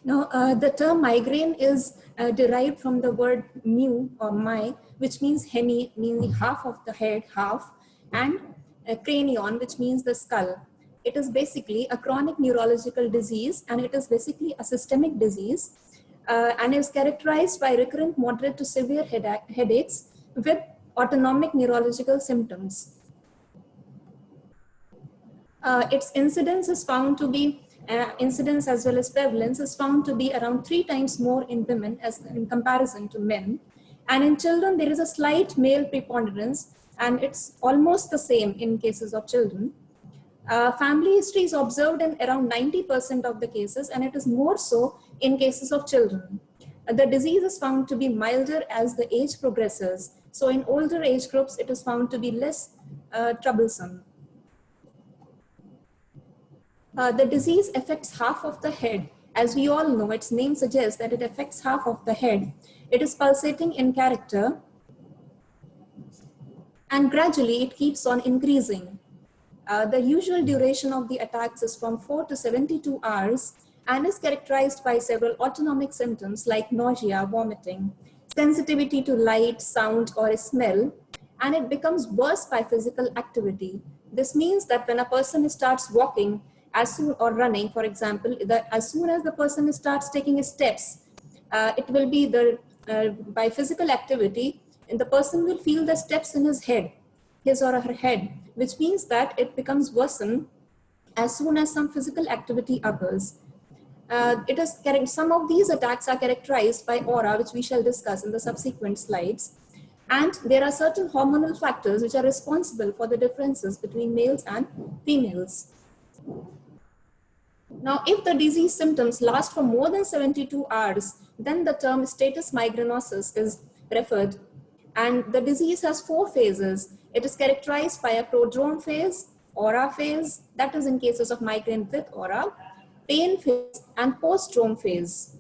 Now, the term migraine is derived from the word mu or my, which means hemi, meaning half of the head, half, and cranion, which means the skull. It is basically a chronic neurological disease, and it is basically a systemic disease, and is characterized by recurrent moderate to severe headaches with autonomic neurological symptoms. Its incidence is found to be incidence as well as prevalence is found to be around 3 times more in women as in comparison to men. And in children, there is a slight male preponderance, and it's almost the same in cases of children. Family history is observed in around 90% of the cases, and it is more so in cases of children. The disease is found to be milder as the age progresses. So in older age groups, it is found to be less troublesome. The disease affects half of the head. As we all know, its name suggests that it affects half of the head. It is pulsating in character, and gradually it keeps on increasing. The usual duration of the attacks is from 4 to 72 hours and is characterized by several autonomic symptoms like nausea, vomiting, sensitivity to light, sound, or smell, and it becomes worse by physical activity. This means that when a person starts walking or running, for example, as soon as the person starts taking steps, it will be by physical activity, and the person will feel the steps in his or her head, which means that it becomes worsened as soon as some physical activity occurs. Some of these attacks are characterized by aura, which we shall discuss in the subsequent slides. And there are certain hormonal factors which are responsible for the differences between males and females. Now, if the disease symptoms last for more than 72 hours, then the term status migrainosus is referred. And the disease has 4 phases. It is characterized by a prodrome phase, aura phase, that is in cases of migraine with aura, pain phase, and postdrome phase.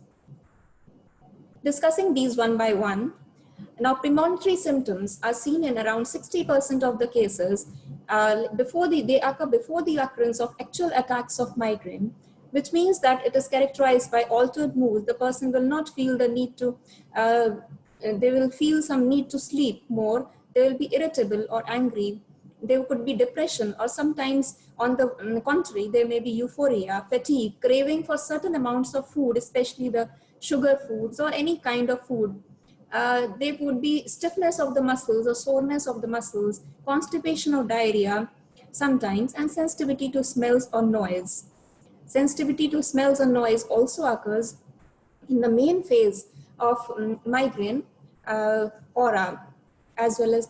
Discussing these one by one. Now, premonitory symptoms are seen in around 60% of the cases they occur before the occurrence of actual attacks of migraine, which means that it is characterized by altered mood. The person will not feel the need to, they will feel some need to sleep more. They will be irritable or angry. There could be depression, or sometimes on the contrary, there may be euphoria, fatigue, craving for certain amounts of food, especially the sugar foods or any kind of food. There would be stiffness of the muscles or soreness of the muscles, constipation or diarrhea sometimes, and sensitivity to smells or noise. Sensitivity to smells and noise also occurs in the main phase of migraine, aura, as well as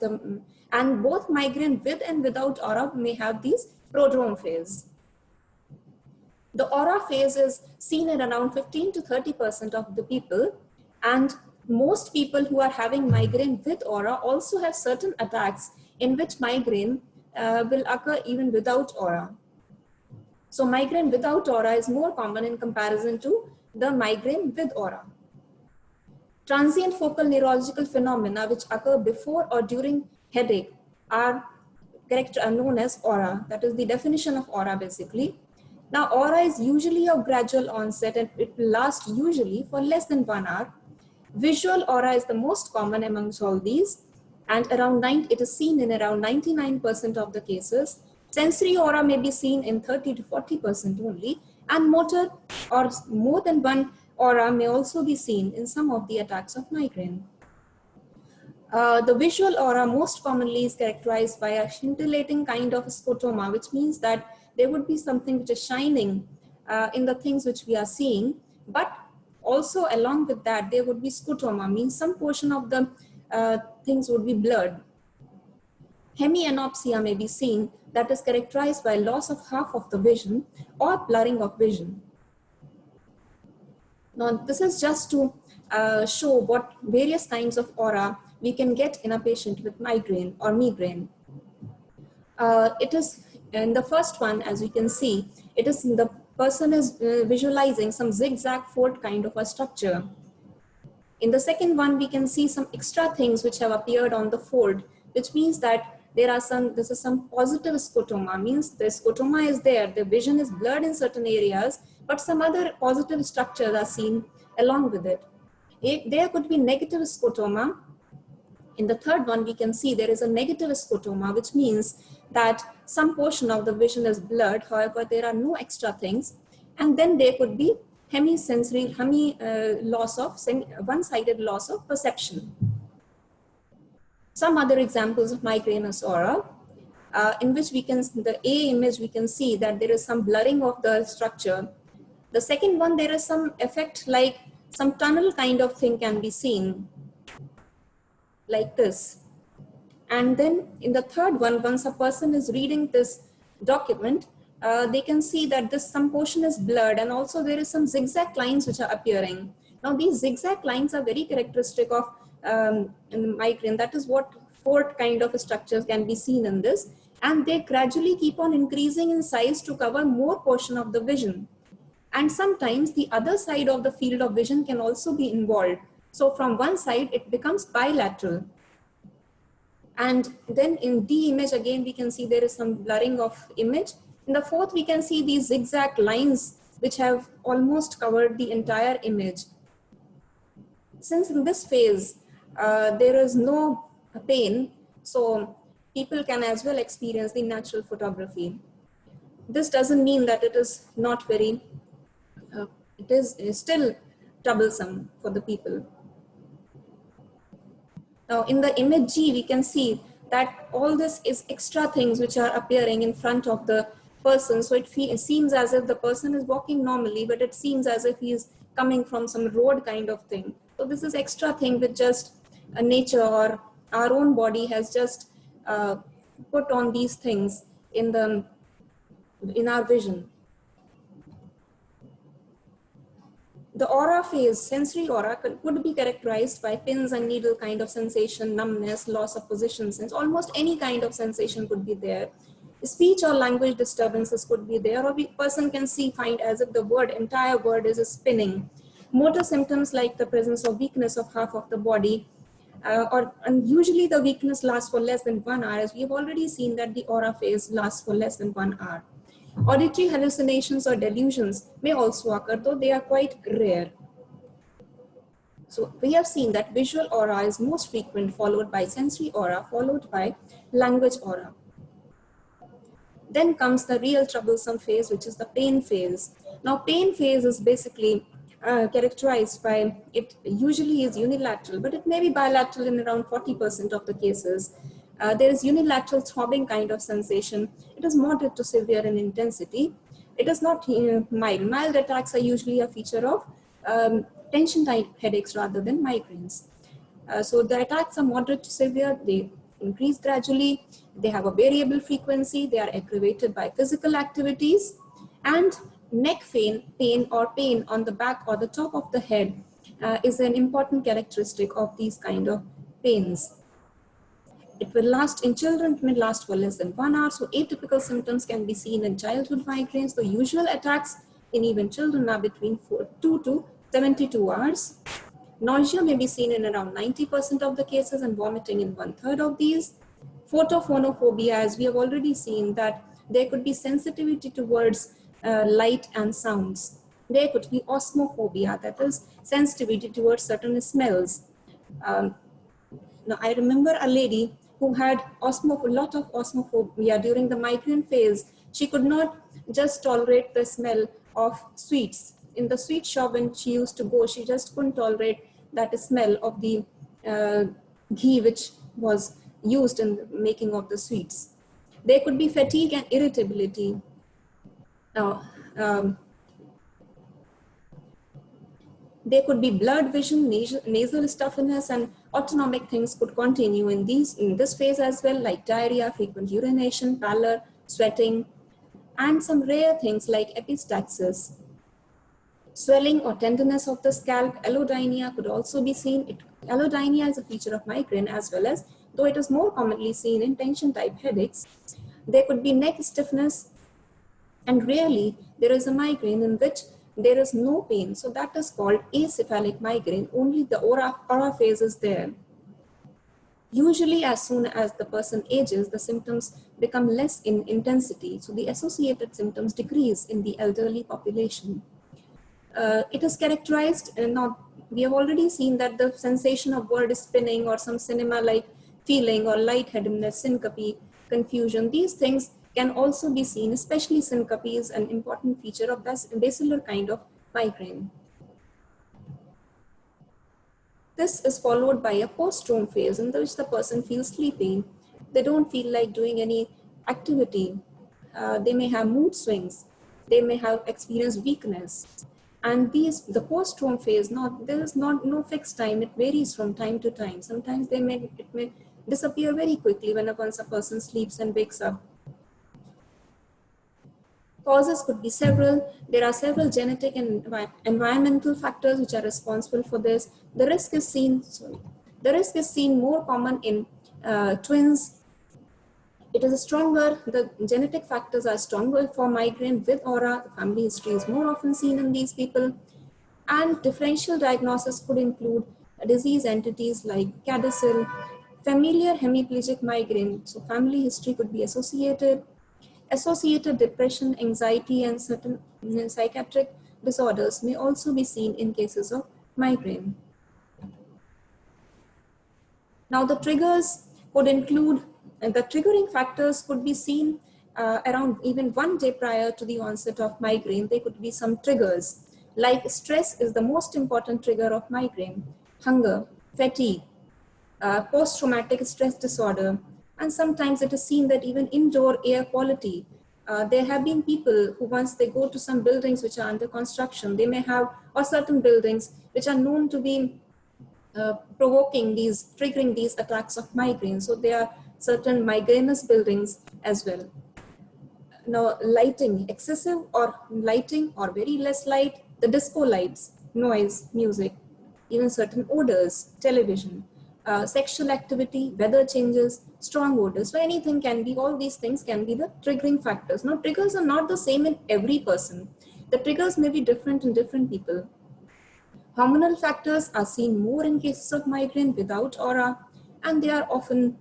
and both migraine with and without aura may have these prodrome phase. The aura phase is seen in around 15 to 30% of the people, and most people who are having migraine with aura also have certain attacks in which migraine will occur even without aura. So migraine without aura is more common in comparison to the migraine with aura. Transient focal neurological phenomena which occur before or during headache are known as aura. That is the definition of aura basically. Now, aura is usually of gradual onset, and it will last usually for less than 1 hour. Visual aura is the most common amongst all these, and it is seen in around 99% of the cases. Sensory aura may be seen in 30 to 40% only, and motor or more than one aura may also be seen in some of the attacks of migraine. The visual aura most commonly is characterized by a scintillating kind of scotoma, which means that there would be something which is shining in the things which we are seeing, but also along with that, there would be scotoma, means some portion of the things would be blurred. Hemianopsia may be seen, that is characterized by loss of half of the vision or blurring of vision. Now, this is just to show what various kinds of aura we can get in a patient with migraine or migraine. It is in the first one, as we can see, it is the person is visualizing some zigzag fold kind of a structure. In the second one, we can see some extra things which have appeared on the fold, which means that this is some positive scotoma, means the scotoma is there, the vision is blurred in certain areas, but some other positive structures are seen along with it. There could be negative scotoma. In the third one, we can see there is a negative scotoma, which means that some portion of the vision is blurred. However, there are no extra things. And then there could be one-sided loss of perception. Some other examples of migrainous aura, in which the A image, we can see that there is some blurring of the structure. The second one, there is some effect like some tunnel kind of thing can be seen, like this. And then in the third one, once a person is reading this document, they can see that some portion is blurred, and also there is some zigzag lines which are appearing. Now these zigzag lines are very characteristic of in migraine. That is what fourth kind of structures can be seen in this, and they gradually keep on increasing in size to cover more portion of the vision. And sometimes the other side of the field of vision can also be involved. So from one side, it becomes bilateral. And then in D image, again, we can see there is some blurring of image. In the fourth, we can see these zigzag lines, which have almost covered the entire image. Since in this phase, there is no pain, so people can as well experience the natural photography. This doesn't mean that it is not very, it is still troublesome for the people. Now in the image G, we can see that all this is extra things which are appearing in front of the person. So it seems as if the person is walking normally, but it seems as if he is coming from some road kind of thing. So this is extra thing with just nature or our own body has just put on these things in our vision. The aura phase, sensory aura, could be characterized by pins and needle kind of sensation, numbness, loss of position sense. Almost any kind of sensation could be there. Speech or language disturbances could be there, or the person can find as if the entire word is spinning. Motor symptoms like the presence of weakness of half of the body, and usually the weakness lasts for less than 1 hour, as we have already seen that the aura phase lasts for less than 1 hour. Auditory hallucinations or delusions may also occur, though they are quite rare. So we have seen that visual aura is most frequent, followed by sensory aura, followed by language aura. Then comes the real troublesome phase, which is the pain phase. Now pain phase is basically characterized by, it usually is unilateral, but it may be bilateral in around 40% of the cases. There is unilateral throbbing kind of sensation. It is moderate to severe in intensity. It is not mild. Mild attacks are usually a feature of tension type headaches rather than migraines. So the attacks are moderate to severe. They increase gradually. They have a variable frequency. They are aggravated by physical activities. And neck pain or pain on the back or the top of the head is an important characteristic of these kind of pains. It will last in children, it may last for less than 1 hour. So atypical symptoms can be seen in childhood migraines. The usual attacks in even children are between 2 to 72 hours. Nausea may be seen in around 90% of the cases and vomiting in 1/3 of these. Photophonophobia, as we have already seen, that there could be sensitivity towards light and sounds. There could be osmophobia, that is sensitivity towards certain smells. Now I remember a lady who had a lot of osmophobia during the migraine phase. She could not just tolerate the smell of sweets. In the sweet shop when she used to go, she just couldn't tolerate that smell of the ghee which was used in the making of the sweets. There could be fatigue and irritability. Now, there could be blurred vision, nasal stuffiness, and autonomic things could continue in this phase as well, like diarrhea, frequent urination, pallor, sweating, and some rare things like epistaxis. Swelling or tenderness of the scalp, allodynia could also be seen. Allodynia is a feature of migraine as well as, though it is more commonly seen in tension type headaches. There could be neck stiffness, and rarely there is a migraine in which there is no pain. So that is called acephalic migraine. Only the aura phase is there. Usually, as soon as the person ages, the symptoms become less in intensity, so the associated symptoms decrease in the elderly population. It is characterized, now we have already seen that the sensation of word spinning or some cinema-like feeling or lightheadedness, syncope, confusion, these things can also be seen, especially syncope is an important feature of this basilar kind of migraine. This is followed by a post-drone phase in which the person feels sleepy. They don't feel like doing any activity. They may have mood swings. They may have experienced weakness. And the post-drone phase, there is no fixed time. It varies from time to time. Sometimes it may disappear very quickly once a person sleeps and wakes up. Causes could be several. There are several genetic and environmental factors which are responsible for this. The risk is seen more common in twins. It is stronger, the genetic factors are stronger for migraine with aura. The family history is more often seen in these people. And differential diagnosis could include disease entities like CADASIL, familiar hemiplegic migraine. So family history could be associated depression, anxiety, and certain psychiatric disorders may also be seen in cases of migraine. Now, the triggers could include, the triggering factors could be seen around even 1 day prior to the onset of migraine. There could be some triggers, like stress is the most important trigger of migraine, hunger, fatigue, post-traumatic stress disorder, and sometimes it is seen that even indoor air quality. There have been people who once they go to some buildings which are under construction, they may have, or certain buildings which are known to be triggering these attacks of migraine. So there are certain migrainous buildings as well. Now, lighting, excessive or lighting or very less light, the disco lights, noise, music, even certain odors, television, sexual activity, weather changes, strong odors. So anything can be, all these things can be the triggering factors. Now, triggers are not the same in every person. The triggers may be different in different people. Hormonal factors are seen more in cases of migraine without aura, and they are often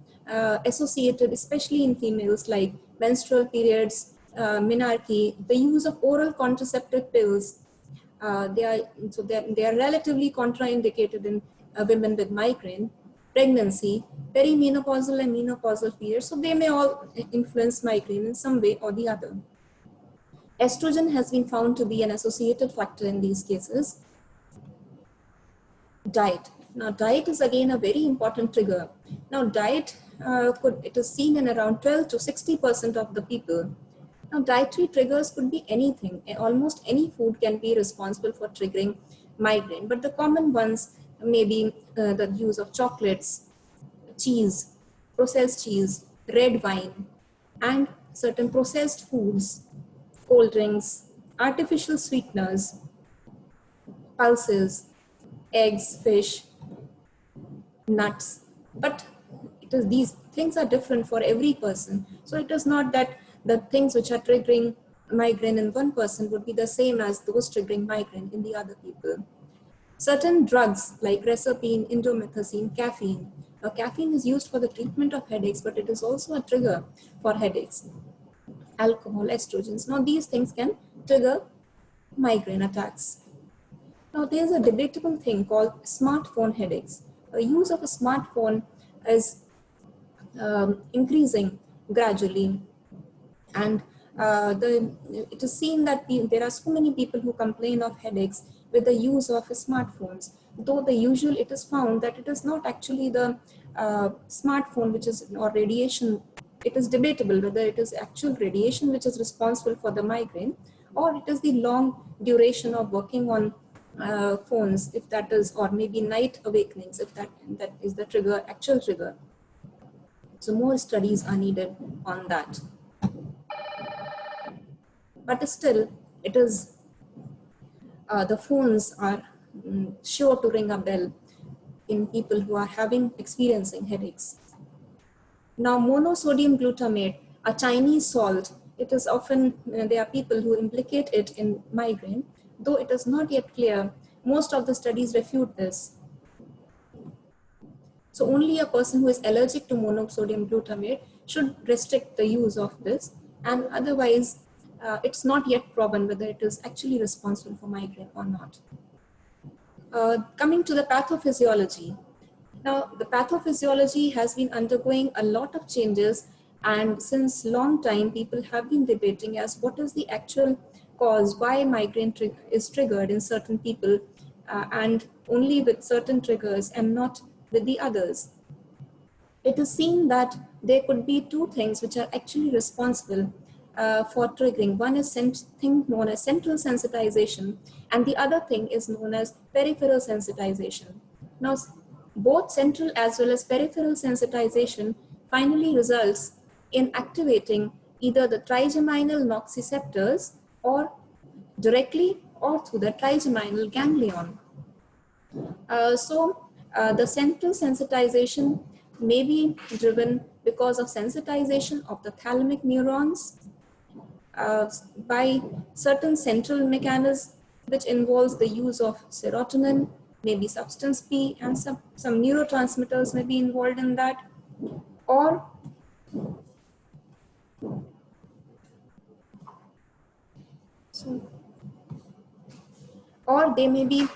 associated, especially in females, like menstrual periods, menarche, the use of oral contraceptive pills. They are relatively contraindicated in women with migraine, pregnancy, perimenopausal and menopausal periods. So they may all influence migraine in some way or the other. Estrogen has been found to be an associated factor in these cases. Diet. Now, diet is again a very important trigger. Now, diet it is seen in around 12 to 60% of the people. Now, dietary triggers could be anything. Almost any food can be responsible for triggering migraine, but the common ones may be the use of chocolates, cheese, processed cheese, red wine, and certain processed foods, cold drinks, artificial sweeteners, pulses, eggs, fish, nuts. But these things are different for every person. So it is not that the things which are triggering migraine in one person would be the same as those triggering migraine in the other people. Certain drugs like reserpine, indomethacin, caffeine. Now, caffeine is used for the treatment of headaches, but it is also a trigger for headaches. Alcohol, estrogens. Now, these things can trigger migraine attacks. Now, there's a debatable thing called smartphone headaches. The use of a smartphone is increasing gradually, and it is seen that there are so many people who complain of headaches with the use of smartphones. Though it is found that it is not actually the smartphone or radiation. It is debatable whether it is actual radiation which is responsible for the migraine, or it is the long duration of working on phones, if that is, or maybe night awakenings, if that is the actual trigger. So more studies are needed on that. But still, it is the phones are sure to ring a bell in people who are experiencing headaches. Now, monosodium glutamate, a Chinese salt, it is often, there are people who implicate it in migraine, though it is not yet clear. Most of the studies refute this. So only a person who is allergic to monosodium glutamate should restrict the use of this, and otherwise it's not yet proven whether it is actually responsible for migraine or not. Coming to the pathophysiology. Now, the pathophysiology has been undergoing a lot of changes, and since long time, people have been debating as what is the actual cause, why migraine is triggered in certain people, and only with certain triggers and not with the others. It is seen that there could be two things which are actually responsible for triggering. One is thing known as central sensitization, and the other thing is known as peripheral sensitization. Now, both central as well as peripheral sensitization finally results in activating either the trigeminal nociceptors or directly or through the trigeminal ganglion. The central sensitization may be driven because of sensitization of the thalamic neurons by certain central mechanisms, which involves the use of serotonin, maybe substance P, and some neurotransmitters may be involved in that, or they may be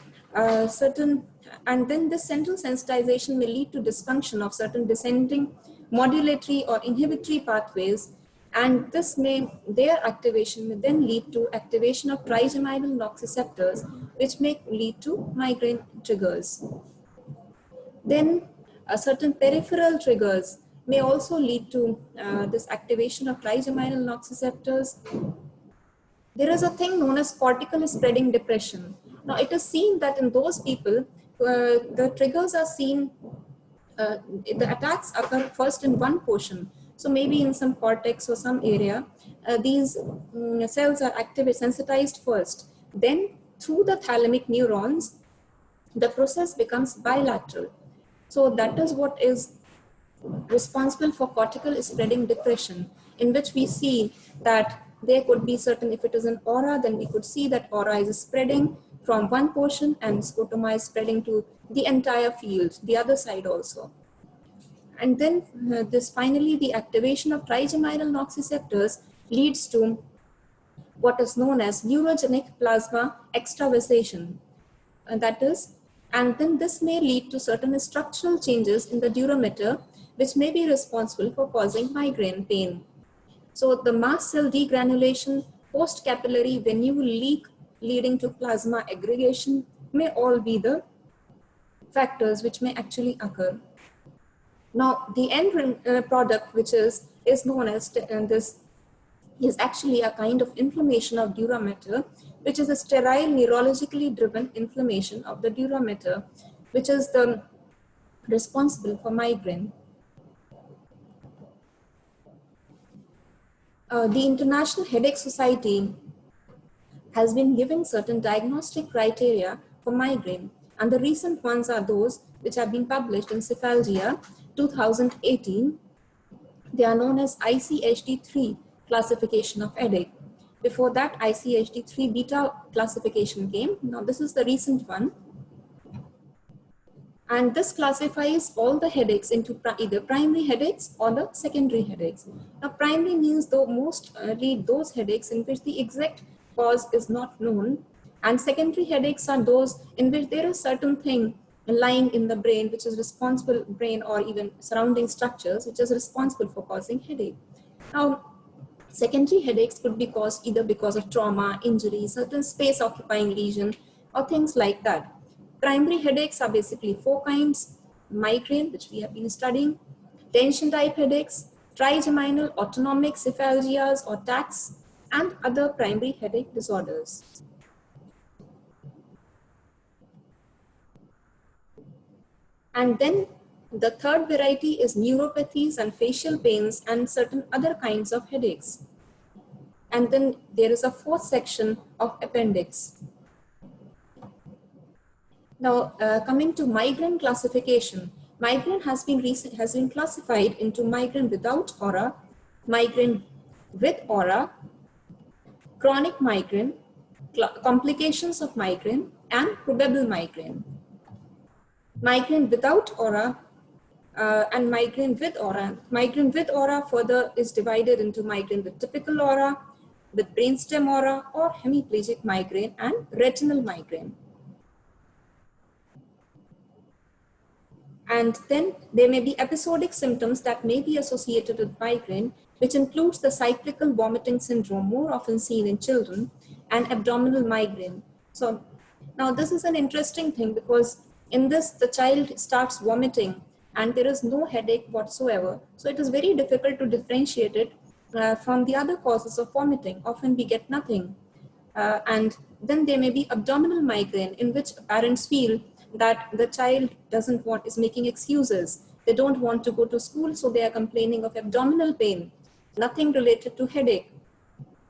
certain, and then this central sensitization may lead to dysfunction of certain descending modulatory or inhibitory pathways, and their activation may then lead to activation of trigeminal nociceptors, which may lead to migraine triggers. Then certain peripheral triggers may also lead to this activation of trigeminal nociceptors. There is a thing known as cortical spreading depression. Now, it is seen that in those people, the triggers are seen, the attacks occur first in one portion. So maybe in some cortex or some area, these cells are sensitized first. Then through the thalamic neurons, the process becomes bilateral. So that is what is responsible for cortical spreading depression, in which we see that there could be certain, if it is an aura, then we could see that aura is spreading from one portion and scotoma is spreading to the entire field, the other side also. And then this finally, the activation of trigeminal nociceptors leads to what is known as neurogenic plasma extravasation. And that is, and then this may lead to certain structural changes in the durameter, which may be responsible for causing migraine pain. So the mast cell degranulation, post-capillary venule leak leading to plasma aggregation may all be the factors which may actually occur. Now, the end product, which is known as this, is actually a kind of inflammation of durameter, which is a sterile neurologically driven inflammation of the durameter, which is the responsible for migraine. The International Headache Society has been giving certain diagnostic criteria for migraine, and the recent ones are those which have been published in Cephalgia 2018. They are known as ICHD3 classification of headache. Before that, ICHD3 beta classification came. Now this is the recent one. And this classifies all the headaches into either primary headaches or the secondary headaches. Now, primary means mostly those headaches in which the exact cause is not known. And secondary headaches are those in which there is certain thing lying in the brain, which is responsible, brain or even surrounding structures, which is responsible for causing headache. Now, secondary headaches could be caused either because of trauma, injury, certain space occupying lesion, or things like that. Primary headaches are basically four kinds: migraine, which we have been studying, tension type headaches, trigeminal autonomic cephalgias or TACs, and other primary headache disorders. And then the third variety is neuropathies and facial pains and certain other kinds of headaches. And then there is a fourth section of appendix. Now, coming to migraine classification, migraine has been classified into migraine without aura, migraine with aura, chronic migraine, complications of migraine, and probable migraine. Migraine without aura and migraine with aura. Migraine with aura further is divided into migraine with typical aura, with brainstem aura, or hemiplegic migraine and retinal migraine. And then there may be episodic symptoms that may be associated with migraine, which includes the cyclical vomiting syndrome, more often seen in children, and abdominal migraine. So now this is an interesting thing, because in this, the child starts vomiting and there is no headache whatsoever. So it is very difficult to differentiate it from the other causes of vomiting. Often we get nothing. And then there may be abdominal migraine, in which parents feel that the child is making excuses. They don't want to go to school, so they are complaining of abdominal pain, nothing related to headache.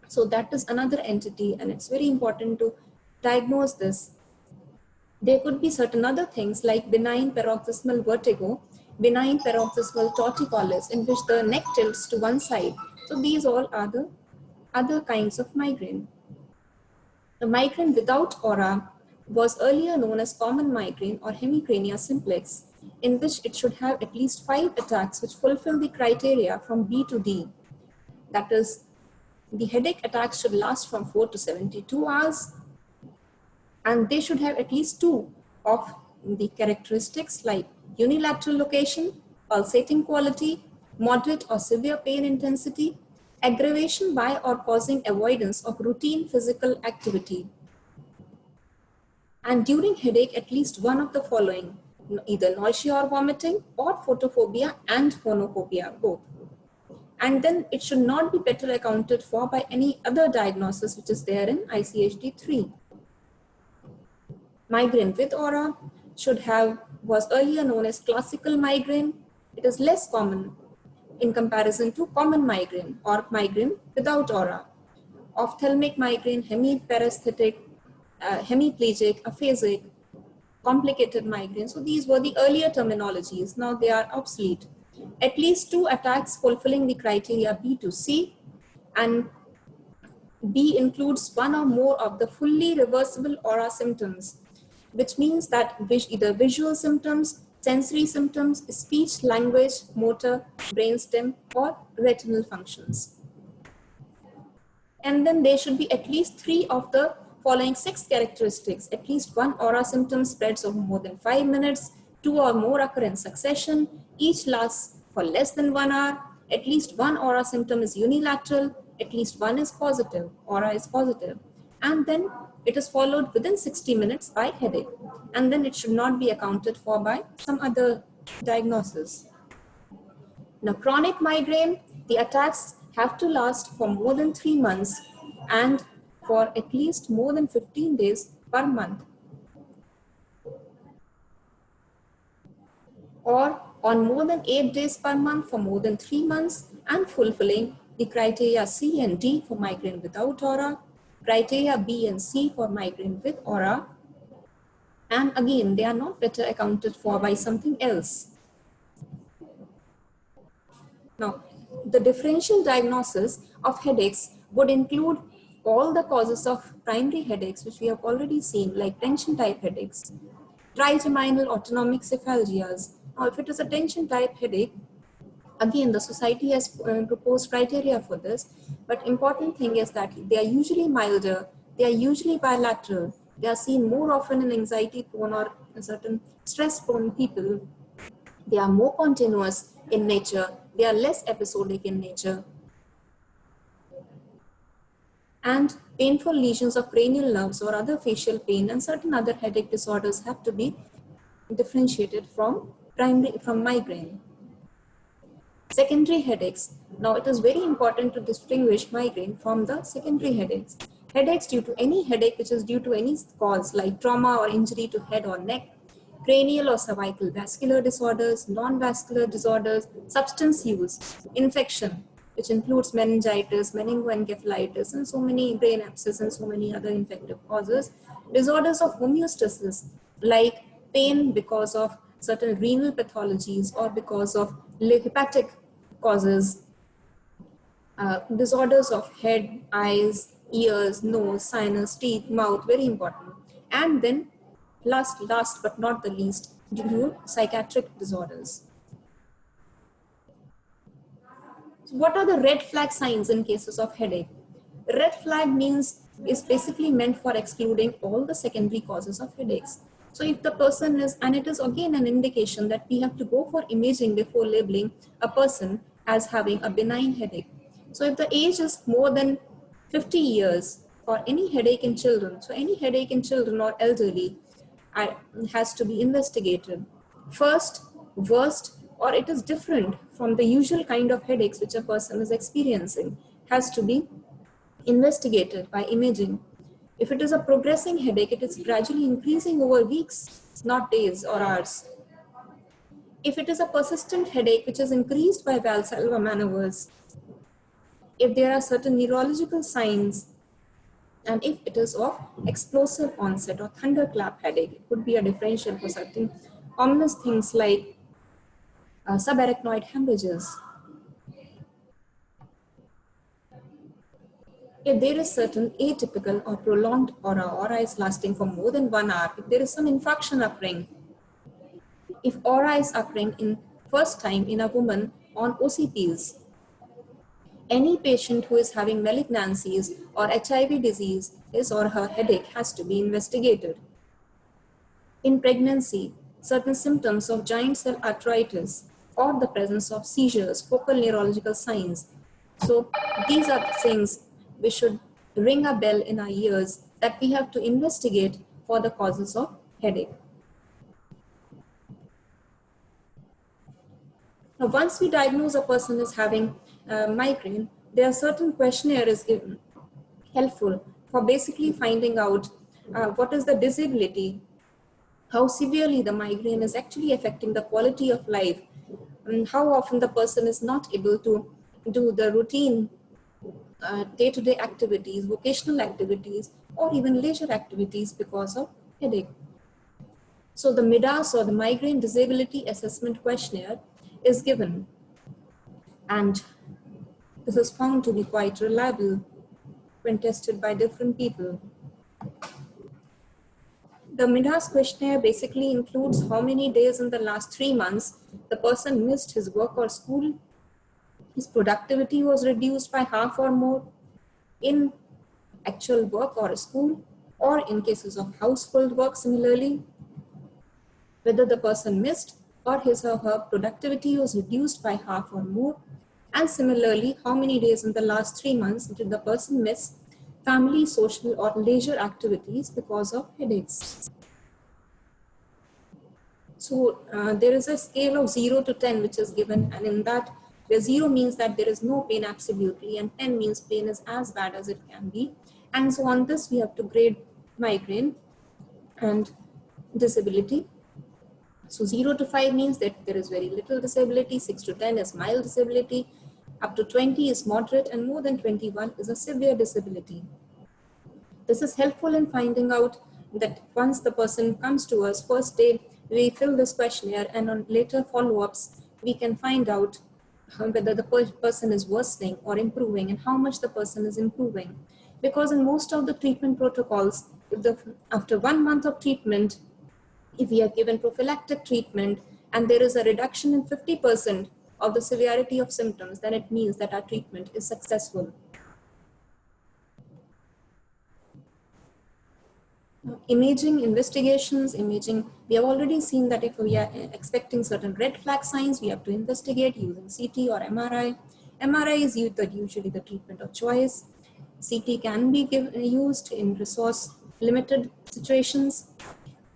So that is another entity, and it's very important to diagnose this. There could be certain other things like benign paroxysmal vertigo, benign paroxysmal torticollis, in which the neck tilts to one side. So these all are the other kinds of migraine. The migraine without aura was earlier known as common migraine or hemicrania simplex, in which it should have at least 5 attacks which fulfill the criteria from B to D. That is, the headache attacks should last from 4 to 72 hours, and they should have at least 2 of the characteristics like unilateral location, pulsating quality, moderate or severe pain intensity, aggravation by or causing avoidance of routine physical activity. And during headache, at least one of the following, either nausea or vomiting, or photophobia and phonophobia, both. And then it should not be better accounted for by any other diagnosis which is there in ICHD-3. Migraine with aura was earlier known as classical migraine. It is less common in comparison to common migraine or migraine without aura. Ophthalmic migraine, hemiparesthetic, hemiplegic, aphasic, complicated migraine. So these were the earlier terminologies. Now they are obsolete. At least 2 attacks fulfilling the criteria B to C, and B includes 1 or more of the fully reversible aura symptoms, which means that either visual symptoms, sensory symptoms, speech, language, motor, brainstem, or retinal functions. And then there should be at least 3 of the following 6 characteristics. At least 1 aura symptom spreads over more than 5 minutes, 2 or more occur in succession, each lasts for less than 1 hour, at least 1 aura symptom is unilateral, at least 1 is positive, aura is positive, and then it is followed within 60 minutes by headache, and then it should not be accounted for by some other diagnosis. Now, chronic migraine, the attacks have to last for more than 3 months and for at least more than 15 days per month, or on more than 8 days per month for more than 3 months, and fulfilling the criteria C and D for migraine without aura, criteria B and C for migraine with aura, and again they are not better accounted for by something else. Now, the differential diagnosis of headaches would include all the causes of primary headaches, which we have already seen, like tension type headaches, trigeminal autonomic cephalgias. Now, if it is a tension type headache, again, the society has proposed criteria for this, but important thing is that they are usually milder, they are usually bilateral, they are seen more often in anxiety prone or certain stress prone people. They are more continuous in nature, they are less episodic in nature. And painful lesions of cranial nerves or other facial pain and certain other headache disorders have to be differentiated from migraine. Secondary headaches. Now, it is very important to distinguish migraine from the secondary headaches. Headaches due to any headache which is due to any cause like trauma or injury to head or neck, cranial or cervical vascular disorders, non-vascular disorders, substance use, infection, which includes meningitis, meningoencephalitis, and so many brain abscess and so many other infective causes, disorders of homeostasis like pain because of certain renal pathologies or because of hepatic causes, disorders of head, eyes, ears, nose, sinus, teeth, mouth, very important. And then last but not the least, due to psychiatric disorders. So what are the red flag signs in cases of headache? Red flag means is basically meant for excluding all the secondary causes of headaches. So if the person is, and it is again an indication that we have to go for imaging before labeling a person as having a benign headache. So if the age is more than 50 years for any headache in children, so any headache in children or elderly has to be investigated. First, worst, or it is different from the usual kind of headaches which a person is experiencing, has to be investigated by imaging. If it is a progressing headache, it is gradually increasing over weeks, not days or hours. If it is a persistent headache which is increased by Valsalva maneuvers, if there are certain neurological signs, and if it is of explosive onset or thunderclap headache, it could be a differential for certain ominous things like subarachnoid hemorrhages. If there is certain atypical or prolonged aura is lasting for more than 1 hour, if there is some infarction occurring, if aura is occurring in first time in a woman on OCPs, any patient who is having malignancies or HIV disease, his or her headache has to be investigated. In pregnancy, certain symptoms of giant cell arteritis or the presence of seizures, focal neurological signs. So these are the things we should ring a bell in our ears that we have to investigate for the causes of headache. Now, once we diagnose a person as having migraine, there are certain questionnaires given helpful for basically finding out what is the disability, how severely the migraine is actually affecting the quality of life, and how often the person is not able to do the routine day-to-day activities, vocational activities, or even leisure activities because of headache. So the MIDAS, or the Migraine Disability Assessment Questionnaire, is given, and this is found to be quite reliable when tested by different people. The MIDAS questionnaire basically includes how many days in the last 3 months the person missed his work or school, his productivity was reduced by half or more in actual work or school, or in cases of household work similarly, whether the person missed or his or her productivity was reduced by half or more, and similarly, how many days in the last 3 months did the person miss family, social, or leisure activities because of headaches. So there is a scale of 0 to 10 which is given, and in that, where 0 means that there is no pain absolutely, and 10 means pain is as bad as it can be. And so on this, we have to grade migraine and disability. So 0 to 5 means that there is very little disability, 6 to 10 is mild disability, up to 20 is moderate, and more than 21 is a severe disability. This is helpful in finding out that once the person comes to us, first day we fill this questionnaire, and on later follow-ups, we can find out whether the person is worsening or improving and how much the person is improving. Because in most of the treatment protocols, after 1 month of treatment, if we have given prophylactic treatment and there is a reduction in 50% of the severity of symptoms, then it means that our treatment is successful. Imaging, investigations, imaging, we have already seen that if we are expecting certain red flag signs, we have to investigate using CT or MRI. MRI is usually the treatment of choice. CT can be used in resource limited situations.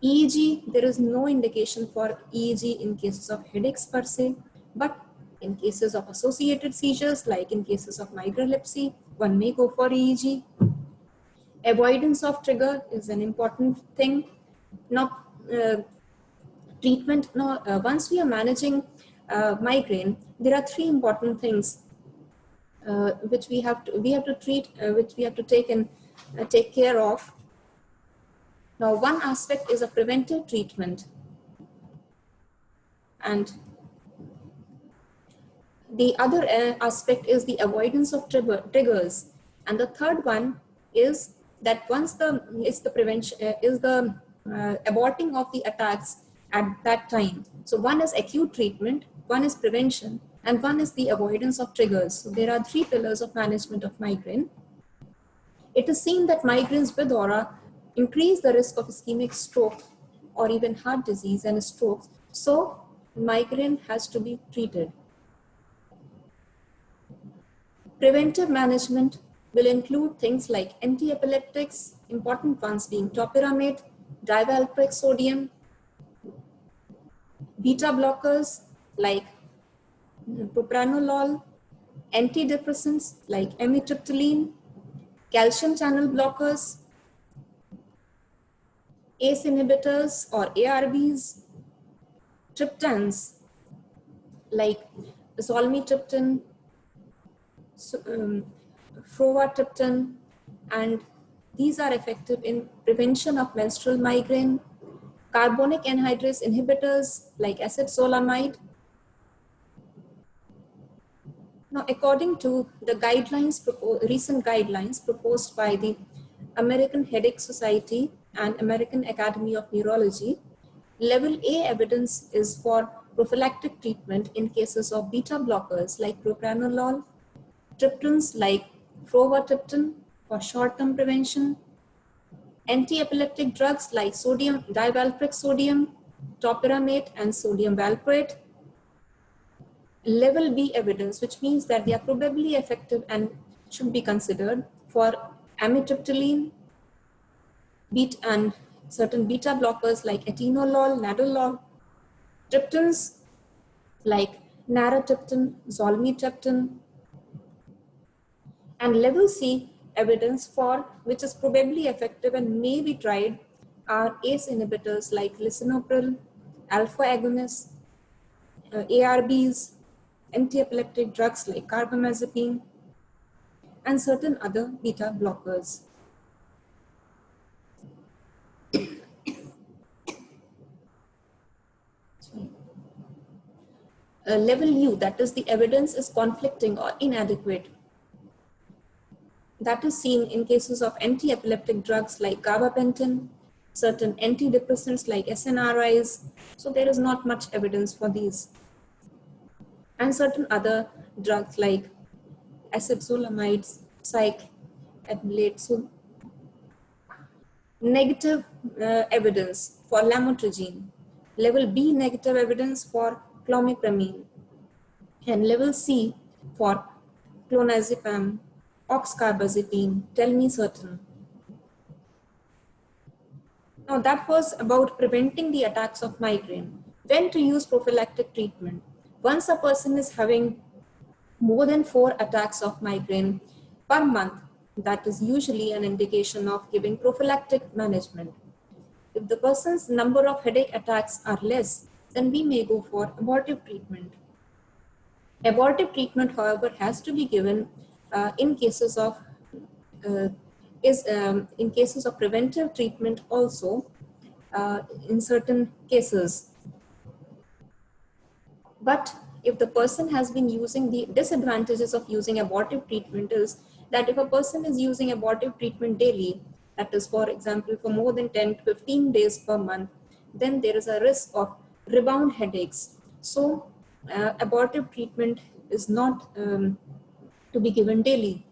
EEG, there is no indication for EEG in cases of headaches per se, but in cases of associated seizures, like in cases of migralepsy, one may go for EEG. Avoidance of trigger is an important thing. Now, treatment. Now, once we are managing migraine, there are 3 important things which we have to treat, which we have to take care of. Now, one aspect is a preventive treatment, and the other aspect is the avoidance of triggers, and the third one is that once the prevention is the aborting of the attacks at that time. So one is acute treatment, one is prevention, and one is the avoidance of triggers. So there are three pillars of management of migraine. It is seen that migraines with aura increase the risk of ischemic stroke or even heart disease and strokes. So migraine has to be treated. Preventive management will include things like anti-epileptics, important ones being topiramate, divalproex sodium, beta blockers like propranolol, antidepressants like amitriptyline, calcium channel blockers, ACE inhibitors or ARBs, triptans like zolmitriptan, frovatriptan, and these are effective in prevention of menstrual migraine. Carbonic anhydrase inhibitors like acetozolamide. Now, according to the guidelines, recent guidelines proposed by the American Headache Society and American Academy of Neurology, level A evidence is for prophylactic treatment in cases of beta blockers like propranolol, triptans like frovatriptan for short-term prevention, anti-epileptic drugs like sodium divalproex sodium, topiramate, and sodium valproate. Level B evidence, which means that they are probably effective and should be considered for amitriptyline, and certain beta blockers like atenolol, nadolol, triptans like naratriptan, zolmitriptan, and level C evidence for which is probably effective and may be tried are ACE inhibitors like lisinopril, alpha agonists, ARBs, anti-epileptic drugs like carbamazepine, and certain other beta blockers. Level U, that is the evidence is conflicting or inadequate. That is seen in cases of anti-epileptic drugs like gabapentin, certain antidepressants like SNRIs. So there is not much evidence for these. And certain other drugs like acetylamides, cyclopentone. So negative evidence for lamotrigine, level B negative evidence for clomipramine, and level C for clonazepam, oxcarbazepine, telmisartan. Now that was about preventing the attacks of migraine. When to use prophylactic treatment? Once a person is having more than 4 attacks of migraine per month, that is usually an indication of giving prophylactic management. If the person's number of headache attacks are less, then we may go for abortive treatment. Abortive treatment, however, has to be given in cases of in cases of preventive treatment also in certain cases. But if the person has been using, the disadvantages of using abortive treatment is that if a person is using abortive treatment daily, that is, for example, for more than 10 to 15 days per month, then there is a risk of rebound headaches. So abortive treatment is not to be given daily.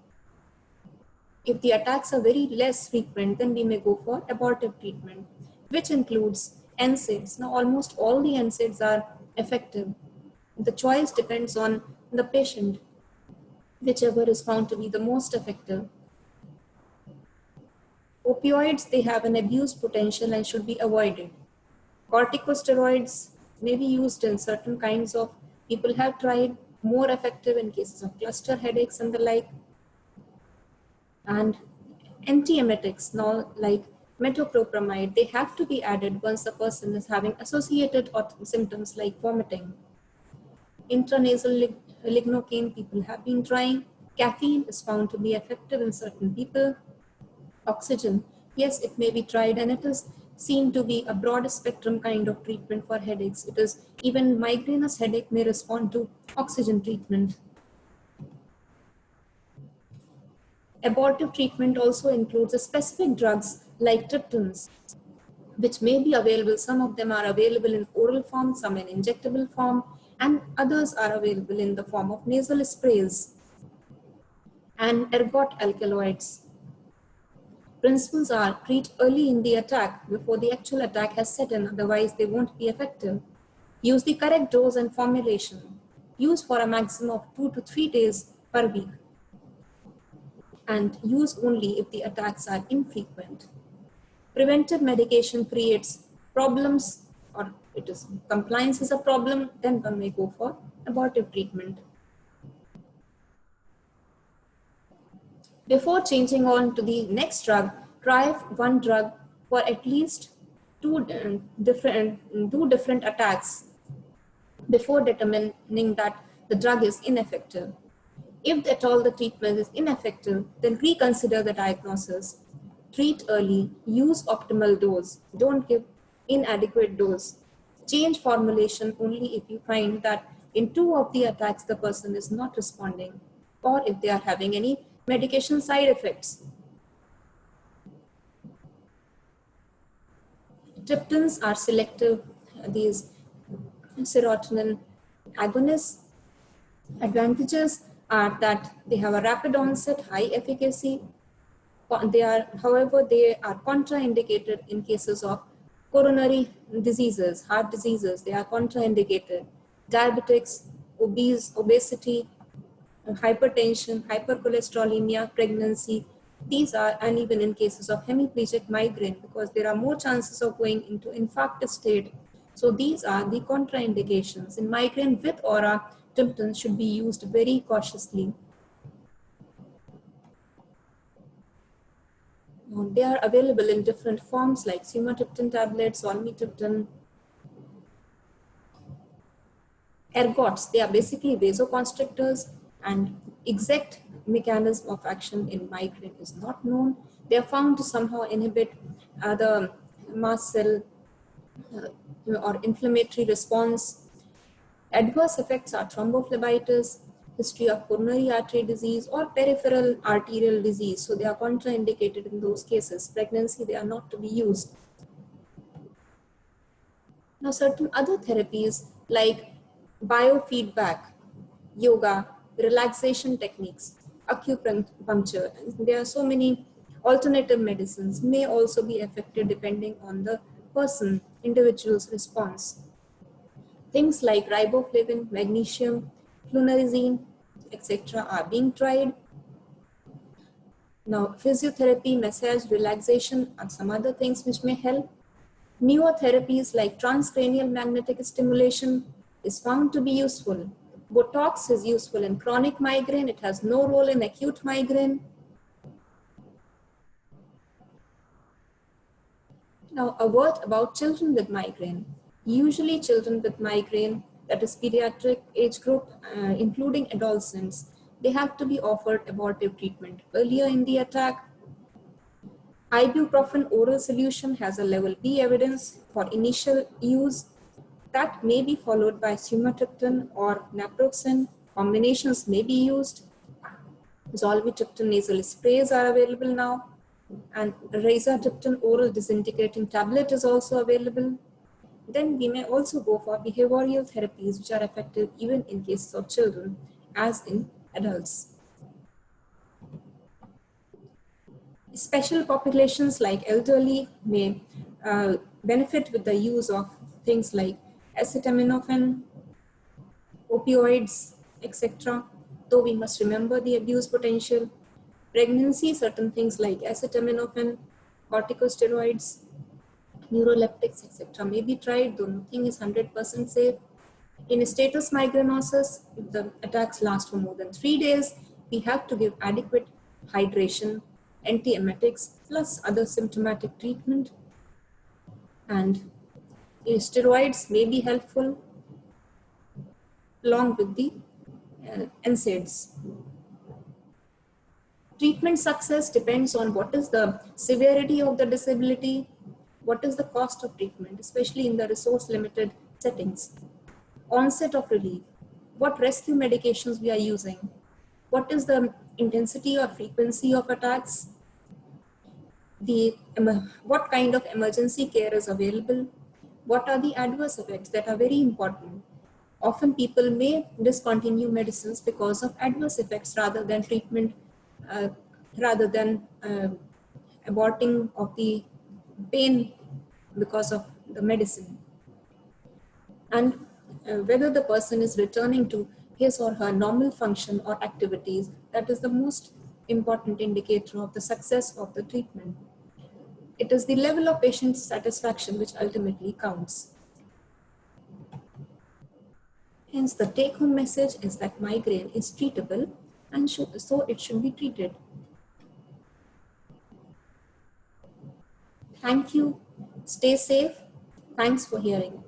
If the attacks are very less frequent, then we may go for abortive treatment, which includes NSAIDs. Now, almost all the NSAIDs are effective. The choice depends on the patient, whichever is found to be the most effective. Opioids, they have an abuse potential and should be avoided. Corticosteroids may be used in certain kinds of, people have tried, more effective in cases of cluster headaches and the like. And antiemetics, now like metoclopramide, they have to be added once the person is having associated symptoms like vomiting. Intranasal lignocaine, people have been trying. Caffeine is found to be effective in certain people. Oxygen, yes, it may be tried, and it is seen to be a broad spectrum kind of treatment for headaches. It is even migrainous headache may respond to oxygen treatment. Abortive treatment also includes specific drugs like triptans, which may be available. Some of them are available in oral form, some in injectable form, and others are available in the form of nasal sprays and ergot alkaloids. Principles are treat early in the attack before the actual attack has set in, otherwise they won't be effective. Use the correct dose and formulation. Use for a maximum of 2 to 3 days per week. And use only if the attacks are infrequent. Preventive medication creates problems, or it is compliance is a problem, then one may go for abortive treatment. Before changing on to the next drug, try one drug for at least two different attacks before determining that the drug is ineffective. If at all the treatment is ineffective, then reconsider the diagnosis. Treat early, use optimal dose, don't give inadequate dose. Change formulation only if you find that in 2 of the attacks the person is not responding, or if they are having any medication side effects. Triptans are selective, these serotonin agonists. Advantages are that they have a rapid onset, high efficacy. However, they are contraindicated in cases of coronary diseases, heart diseases. They are contraindicated. Diabetics, obesity, hypertension, hypercholesterolemia, pregnancy. These are, and even in cases of hemiplegic migraine, because there are more chances of going into infarctus state. So these are the contraindications. In migraine with aura, triptans should be used very cautiously. They are available in different forms like sumatriptan tablets, olmestiriptan, ergots. They are basically vasoconstrictors, and exact mechanism of action in migraine is not known. They are found to somehow inhibit the mast cell or inflammatory response. Adverse effects are thrombophlebitis, history of coronary artery disease, or peripheral arterial disease. So they are contraindicated in those cases. Pregnancy, they are not to be used. Now, certain other therapies like biofeedback, yoga, relaxation techniques, acupuncture, there are so many alternative medicines may also be effective depending on the person, individual's response. Things like riboflavin, magnesium, flunarizine, etc. are being tried. Now, physiotherapy, massage, relaxation are some other things which may help. Newer therapies like transcranial magnetic stimulation is found to be useful. Botox is useful in chronic migraine. It has no role in acute migraine. Now, a word about children with migraine. Usually children with migraine, that is pediatric age group, including adolescents, they have to be offered abortive treatment earlier in the attack. Ibuprofen oral solution has a level B evidence for initial use that may be followed by sumatriptan or naproxen. Combinations may be used. Zolmitriptan nasal sprays are available now, and rizatriptan oral disintegrating tablet is also available. Then we may also go for behavioral therapies which are effective even in cases of children as in adults. Special populations like elderly may benefit with the use of things like acetaminophen, opioids, etc. Though we must remember the abuse potential. Pregnancy, certain things like acetaminophen, corticosteroids, neuroleptics, etc. may be tried, though nothing is 100% safe. In status migrainosus, if the attacks last for more than 3 days, we have to give adequate hydration, antiemetics, plus other symptomatic treatment. And steroids may be helpful along with the NSAIDs. Treatment success depends on what is the severity of the disability, what is the cost of treatment, especially in the resource limited settings. Onset of relief, what rescue medications we are using, what is the intensity or frequency of attacks, what kind of emergency care is available, what are the adverse effects that are very important. Often people may discontinue medicines because of adverse effects rather than treatment, rather than aborting of the pain because of the medicine. And whether the person is returning to his or her normal function or activities, that is the most important indicator of the success of the treatment. It is the level of patient satisfaction which ultimately counts. Hence, the take-home message is that migraine is treatable, and so it should be treated. Thank you. Stay safe. Thanks for hearing.